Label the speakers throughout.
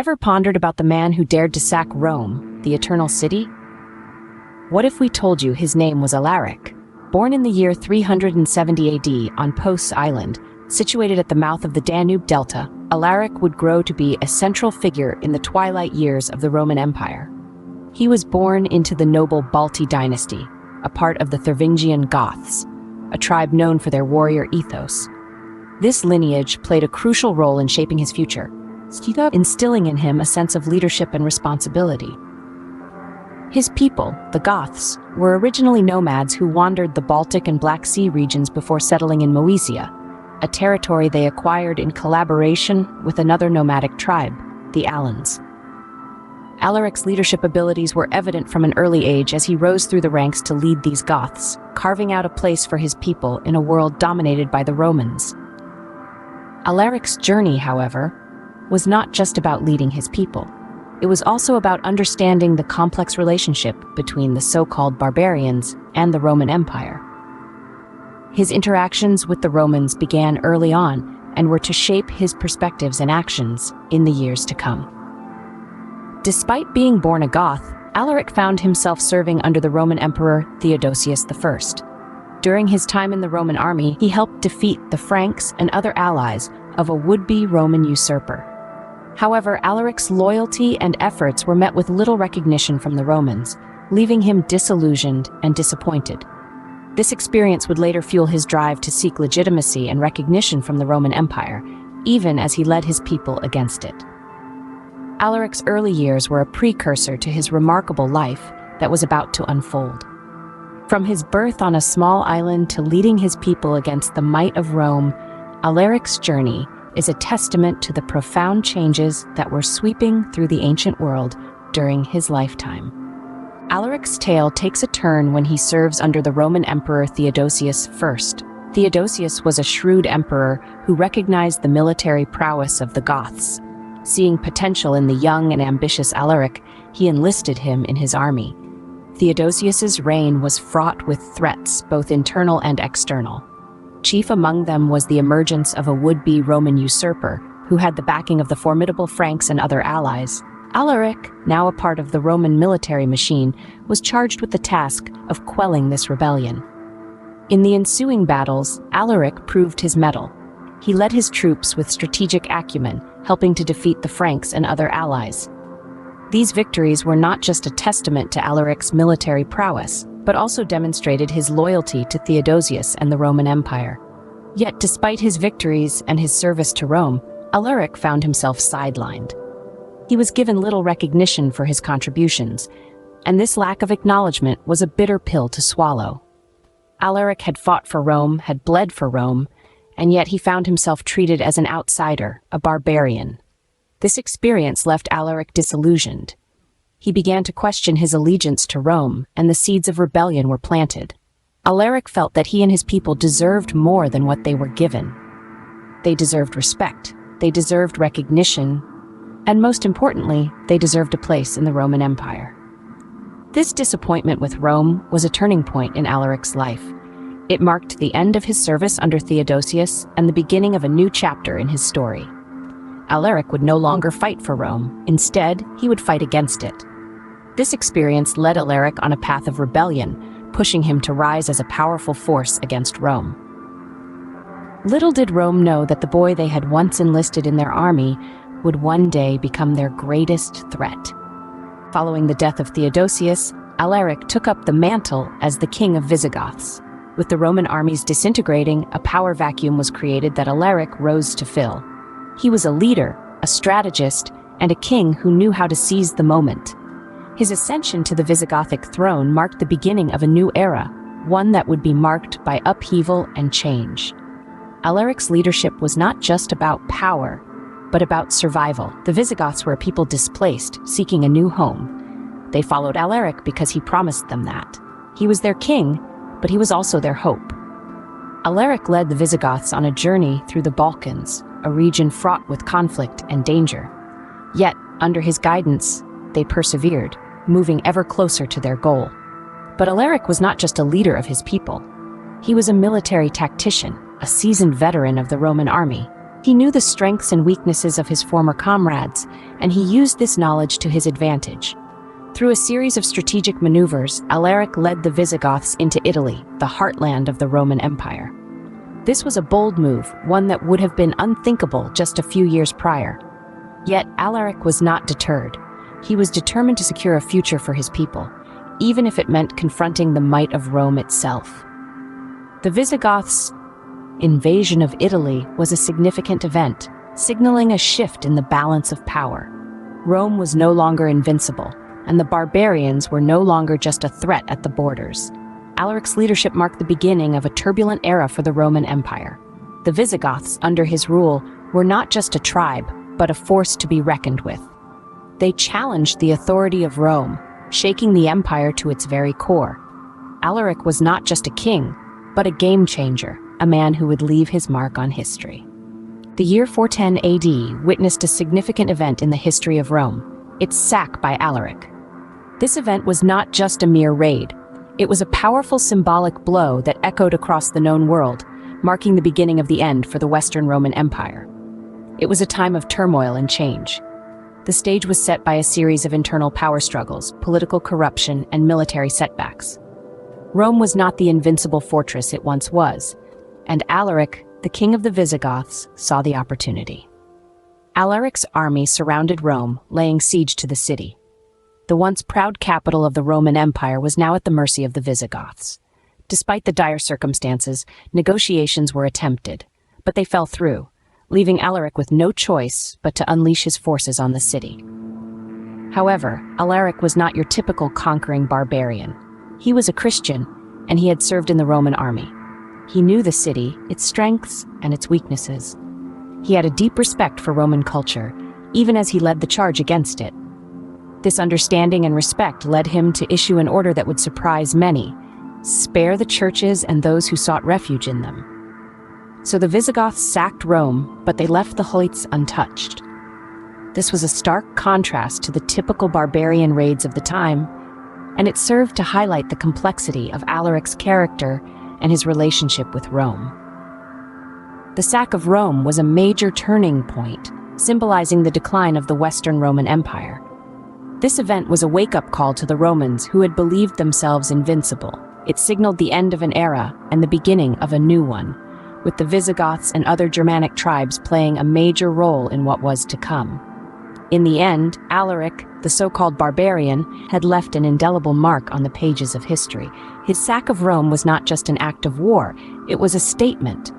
Speaker 1: ever pondered about the man who dared to sack Rome, the Eternal City? What if we told you his name was Alaric? Born in the year 370 AD on Peuce Island, situated at the mouth of the Danube Delta, Alaric would grow to be a central figure in the twilight years of the Roman Empire. He was born into the noble Balti dynasty, a part of the Thervingian Goths, a tribe known for their warrior ethos. This lineage played a crucial role in shaping his future, instilling in him a sense of leadership and responsibility. His people, the Goths, were originally nomads who wandered the Baltic and Black Sea regions before settling in Moesia, a territory they acquired in collaboration with another nomadic tribe, the Alans. Alaric's leadership abilities were evident from an early age as he rose through the ranks to lead these Goths, carving out a place for his people in a world dominated by the Romans. Alaric's journey, however, was not just about leading his people. It was also about understanding the complex relationship between the so-called barbarians and the Roman Empire. His interactions with the Romans began early on and were to shape his perspectives and actions in the years to come. Despite being born a Goth, Alaric found himself serving under the Roman Emperor Theodosius I. During his time in the Roman army, he helped defeat the Franks and other allies of a would-be Roman usurper. However, Alaric's loyalty and efforts were met with little recognition from the Romans, leaving him disillusioned and disappointed. This experience would later fuel his drive to seek legitimacy and recognition from the Roman Empire, even as he led his people against it. Alaric's early years were a precursor to his remarkable life that was about to unfold. From his birth on a small island to leading his people against the might of Rome, Alaric's journey is a testament to the profound changes that were sweeping through the ancient world during his lifetime. Alaric's tale takes a turn when he serves under the Roman Emperor Theodosius I. Theodosius was a shrewd emperor who recognized the military prowess of the Goths. Seeing potential in the young and ambitious Alaric, he enlisted him in his army. Theodosius's reign was fraught with threats, both internal and external. Chief among them was the emergence of a would-be Roman usurper who had the backing of the formidable Franks and other allies. Alaric, now a part of the Roman military machine, was charged with the task of quelling this rebellion. In the ensuing battles, Alaric proved his mettle. He led his troops with strategic acumen, helping to defeat the Franks and other allies. These victories were not just a testament to Alaric's military prowess, but also demonstrated his loyalty to Theodosius and the Roman Empire. Yet despite his victories and his service to Rome, Alaric found himself sidelined. He was given little recognition for his contributions, and this lack of acknowledgement was a bitter pill to swallow. Alaric had fought for Rome, had bled for Rome, and yet he found himself treated as an outsider, a barbarian. This experience left Alaric disillusioned. He began to question his allegiance to Rome, and the seeds of rebellion were planted. Alaric felt that he and his people deserved more than what they were given. They deserved respect, they deserved recognition, and most importantly, they deserved a place in the Roman Empire. This disappointment with Rome was a turning point in Alaric's life. It marked the end of his service under Theodosius and the beginning of a new chapter in his story. Alaric would no longer fight for Rome. Instead, he would fight against it. This experience led Alaric on a path of rebellion, pushing him to rise as a powerful force against Rome. Little did Rome know that the boy they had once enlisted in their army would one day become their greatest threat. Following the death of Theodosius, Alaric took up the mantle as the king of Visigoths. With the Roman armies disintegrating, a power vacuum was created that Alaric rose to fill. He was a leader, a strategist, and a king who knew how to seize the moment. His ascension to the Visigothic throne marked the beginning of a new era, one that would be marked by upheaval and change. Alaric's leadership was not just about power, but about survival. The Visigoths were a people displaced, seeking a new home. They followed Alaric because he promised them that. He was their king, but he was also their hope. Alaric led the Visigoths on a journey through the Balkans, a region fraught with conflict and danger. Yet, under his guidance, they persevered, moving ever closer to their goal. But Alaric was not just a leader of his people. He was a military tactician, a seasoned veteran of the Roman army. He knew the strengths and weaknesses of his former comrades, and he used this knowledge to his advantage. Through a series of strategic maneuvers, Alaric led the Visigoths into Italy, the heartland of the Roman Empire. This was a bold move, one that would have been unthinkable just a few years prior. Yet Alaric was not deterred. He was determined to secure a future for his people, even if it meant confronting the might of Rome itself. The Visigoths' invasion of Italy was a significant event, signaling a shift in the balance of power. Rome was no longer invincible, and the barbarians were no longer just a threat at the borders. Alaric's leadership marked the beginning of a turbulent era for the Roman Empire. The Visigoths, under his rule, were not just a tribe, but a force to be reckoned with. They challenged the authority of Rome, shaking the empire to its very core. Alaric was not just a king, but a game changer, a man who would leave his mark on history. The year 410 AD witnessed a significant event in the history of Rome, its sack by Alaric. This event was not just a mere raid. It was a powerful symbolic blow that echoed across the known world, marking the beginning of the end for the Western Roman Empire. It was a time of turmoil and change. The stage was set by a series of internal power struggles, political corruption, and military setbacks. Rome was not the invincible fortress it once was, and Alaric, the king of the Visigoths, saw the opportunity. Alaric's army surrounded Rome, laying siege to the city. The once proud capital of the Roman Empire was now at the mercy of the Visigoths. Despite the dire circumstances, negotiations were attempted, but they fell through, leaving Alaric with no choice but to unleash his forces on the city. However, Alaric was not your typical conquering barbarian. He was a Christian, and he had served in the Roman army. He knew the city, its strengths, and its weaknesses. He had a deep respect for Roman culture, even as he led the charge against it. This understanding and respect led him to issue an order that would surprise many: spare the churches and those who sought refuge in them. So the Visigoths sacked Rome, but they left the Hoyts untouched. This was a stark contrast to the typical barbarian raids of the time, and it served to highlight the complexity of Alaric's character and his relationship with Rome. The sack of Rome was a major turning point, symbolizing the decline of the Western Roman Empire. This event was a wake-up call to the Romans who had believed themselves invincible. It signaled the end of an era and the beginning of a new one, with the Visigoths and other Germanic tribes playing a major role in what was to come. In the end, Alaric, the so-called Barbarian, had left an indelible mark on the pages of history. His sack of Rome was not just an act of war, it was a statement,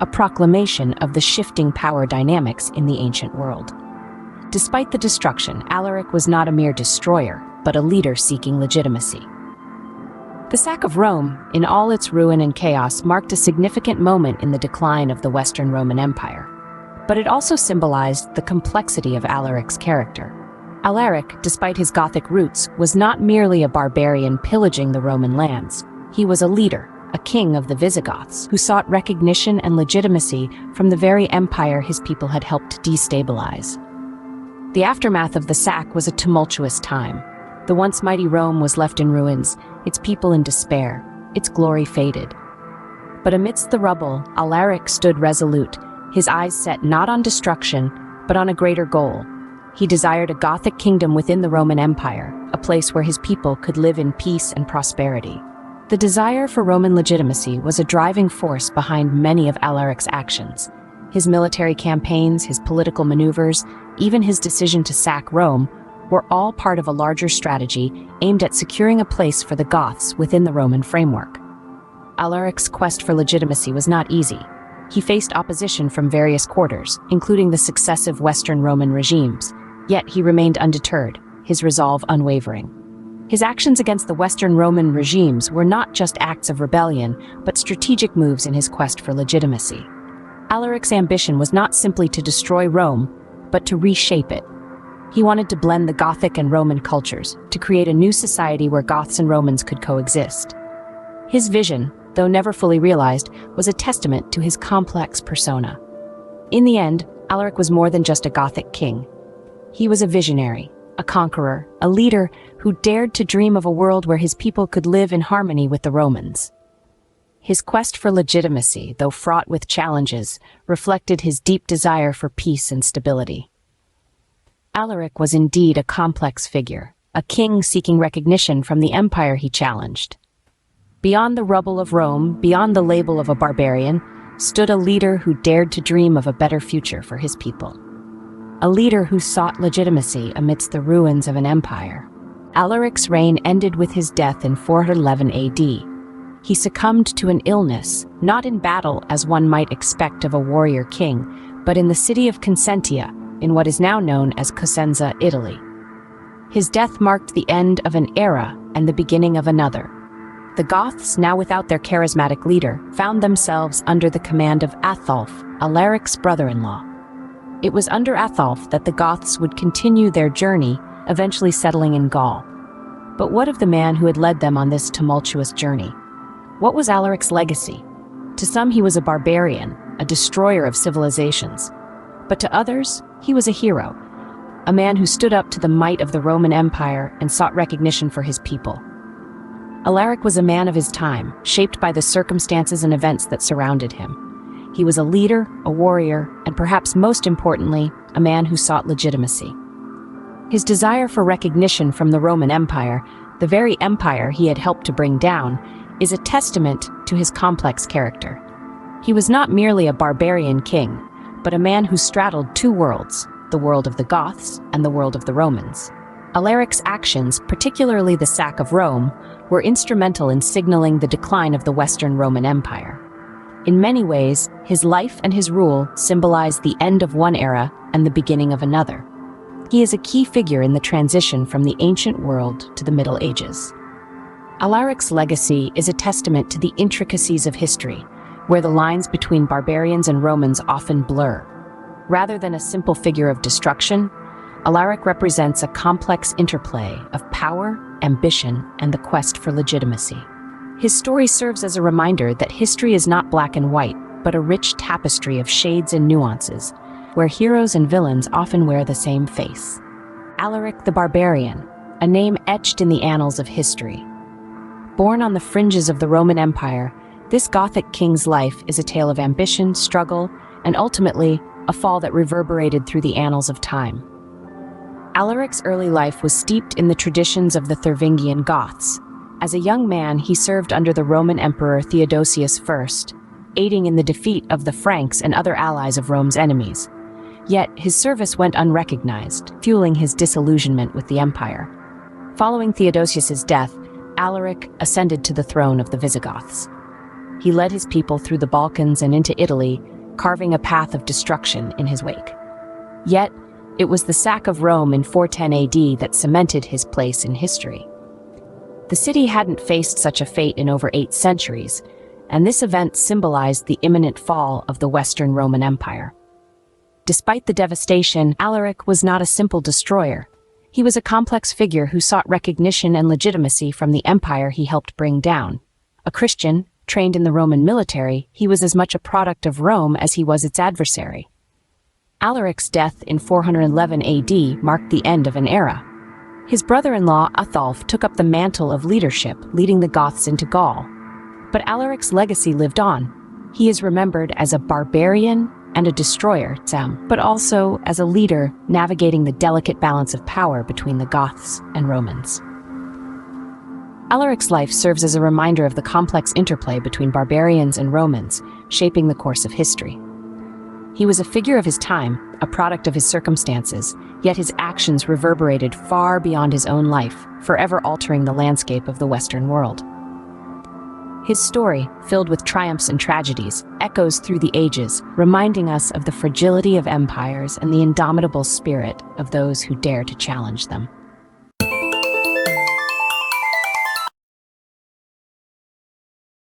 Speaker 1: a proclamation of the shifting power dynamics in the ancient world. Despite the destruction, Alaric was not a mere destroyer, but a leader seeking legitimacy. The sack of Rome, in all its ruin and chaos, marked a significant moment in the decline of the Western Roman Empire. But it also symbolized the complexity of Alaric's character. Alaric, despite his Gothic roots, was not merely a barbarian pillaging the Roman lands. He was a leader, a king of the Visigoths, who sought recognition and legitimacy from the very empire his people had helped destabilize. The aftermath of the sack was a tumultuous time. The once mighty Rome was left in ruins, its people in despair, its glory faded. But amidst the rubble, Alaric stood resolute, his eyes set not on destruction, but on a greater goal. He desired a Gothic kingdom within the Roman Empire, a place where his people could live in peace and prosperity. The desire for Roman legitimacy was a driving force behind many of Alaric's actions. His military campaigns, his political maneuvers, even his decision to sack Rome, were all part of a larger strategy aimed at securing a place for the Goths within the Roman framework. Alaric's quest for legitimacy was not easy. He faced opposition from various quarters, including the successive Western Roman regimes, yet he remained undeterred, his resolve unwavering. His actions against the Western Roman regimes were not just acts of rebellion, but strategic moves in his quest for legitimacy. Alaric's ambition was not simply to destroy Rome, but to reshape it. He wanted to blend the Gothic and Roman cultures, to create a new society where Goths and Romans could coexist. His vision, though never fully realized, was a testament to his complex persona. In the end, Alaric was more than just a Gothic king. He was a visionary, a conqueror, a leader who dared to dream of a world where his people could live in harmony with the Romans. His quest for legitimacy, though fraught with challenges, reflected his deep desire for peace and stability. Alaric was indeed a complex figure, a king seeking recognition from the empire he challenged. Beyond the rubble of Rome, beyond the label of a barbarian, stood a leader who dared to dream of a better future for his people. A leader who sought legitimacy amidst the ruins of an empire. Alaric's reign ended with his death in 411 AD. He succumbed to an illness, not in battle as one might expect of a warrior king, but in the city of Consentia, in what is now known as Cosenza, Italy. His death marked the end of an era and the beginning of another. The Goths, now without their charismatic leader, found themselves under the command of Athalf, Alaric's brother-in-law. It was under Athalf that the Goths would continue their journey, eventually settling in Gaul. But what of the man who had led them on this tumultuous journey? What was Alaric's legacy? To some, he was a barbarian, a destroyer of civilizations. But to others, he was a hero, a man who stood up to the might of the Roman Empire and sought recognition for his people. Alaric was a man of his time, shaped by the circumstances and events that surrounded him. He was a leader, a warrior, and perhaps most importantly, a man who sought legitimacy. His desire for recognition from the Roman Empire, the very empire he had helped to bring down, is a testament to his complex character. He was not merely a barbarian king, but a man who straddled two worlds, the world of the Goths and the world of the Romans. Alaric's actions, particularly the sack of Rome, were instrumental in signaling the decline of the Western Roman Empire. In many ways, his life and his rule symbolize the end of one era and the beginning of another. He is a key figure in the transition from the ancient world to the Middle Ages. Alaric's legacy is a testament to the intricacies of history, where the lines between barbarians and Romans often blur. Rather than a simple figure of destruction, Alaric represents a complex interplay of power, ambition, and the quest for legitimacy. His story serves as a reminder that history is not black and white, but a rich tapestry of shades and nuances, where heroes and villains often wear the same face. Alaric the Barbarian, a name etched in the annals of history. Born on the fringes of the Roman Empire, this Gothic king's life is a tale of ambition, struggle, and ultimately, a fall that reverberated through the annals of time. Alaric's early life was steeped in the traditions of the Thervingian Goths. As a young man, he served under the Roman Emperor Theodosius I, aiding in the defeat of the Franks and other allies of Rome's enemies. Yet, his service went unrecognized, fueling his disillusionment with the empire. Following Theodosius's death, Alaric ascended to the throne of the Visigoths. He led his people through the Balkans and into Italy, carving a path of destruction in his wake. Yet, it was the sack of Rome in 410 AD that cemented his place in history. The city hadn't faced such a fate in over 8 centuries, and this event symbolized the imminent fall of the Western Roman Empire. Despite the devastation, Alaric was not a simple destroyer. He was a complex figure who sought recognition and legitimacy from the empire he helped bring down. A Christian, trained in the Roman military, he was as much a product of Rome as he was its adversary. Alaric's death in 411 AD marked the end of an era. His brother-in-law Athalf took up the mantle of leadership, leading the Goths into Gaul. But Alaric's legacy lived on. He is remembered as a barbarian and a destroyer, but also as a leader navigating the delicate balance of power between the Goths and Romans. Alaric's life serves as a reminder of the complex interplay between barbarians and Romans, shaping the course of history. He was a figure of his time, a product of his circumstances, yet his actions reverberated far beyond his own life, forever altering the landscape of the Western world. His story, filled with triumphs and tragedies, echoes through the ages, reminding us of the fragility of empires and the indomitable spirit of those who dare to challenge them.